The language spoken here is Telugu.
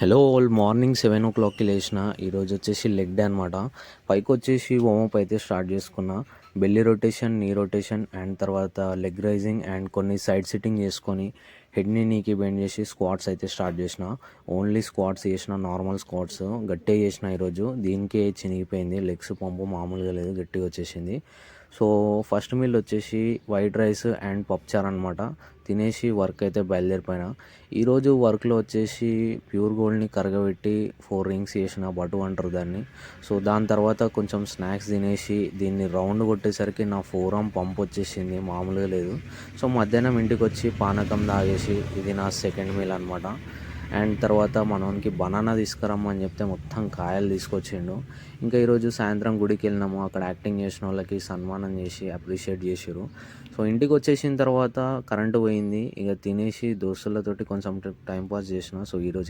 హలో ఆల్ మార్నింగ్ 7 o'clockకి లేచిన. ఈరోజు వచ్చేసి లెగ్ డే అనమాట. పైకి వచ్చేసి వార్మప్ అయితే స్టార్ట్ చేసుకున్నా. బెల్లీ రొటేషన్, నీ రొటేషన్ అండ్ తర్వాత లెగ్ రైజింగ్ అండ్ కొన్ని సైడ్ సిట్టింగ్ చేసుకొని హెడ్ని నీకి బెండ్ చేసి స్క్వాట్స్ అయితే స్టార్ట్ చేసిన. ఓన్లీ స్క్వాట్స్ చేసిన, నార్మల్ స్క్వాట్స్ గట్టిగా చేసిన. ఈరోజు దీనికే చినిగిపోయింది, లెగ్స్ పంపు మామూలుగా లేదు, గట్టిగా వచ్చేసింది. సో ఫస్ట్ మీల్ వచ్చేసి వైట్ రైస్ అండ్ పప్చార్ అనమాట. తినేసి వర్క్ అయితే బయలుదేరిపోయినా. ఈరోజు వర్క్లో వచ్చేసి ప్యూర్ గోల్డ్ని కరగబెట్టి 4 రింగ్స్ చేసిన, బటు అంటారు దాన్ని. సో దాని తర్వాత కొంచెం స్నాక్స్ తినేసి దీన్ని రౌండ్ కొట్టేసరికి నా ఫోర్ ఆర్మ్ పంప్ వచ్చేసింది, మామూలుగా లేదు. సో మధ్యాహ్నం ఇంటికి వచ్చి పానకం తాగేసి, ఇది నా సెకండ్ మీల్ అనమాట. అండ్ తర్వాత మనోనికి బనానా తీసుకురమ్మని చెప్తే మొత్తం కాయలు తీసుకొచ్చిండు. ఇంకా ఈరోజు సాయంత్రం గుడికి వెళ్ళినాము. అక్కడ యాక్టింగ్ చేసిన వాళ్ళకి సన్మానం చేసి అప్రిషియేట్ చేసిరు. సో ఇంటికి వచ్చేసిన తర్వాత కరెంటు పోయింది. ఇక తినేసి దోస్తులతోటి కొంచెం టైం పాస్ చేసిన. సో ఈరోజు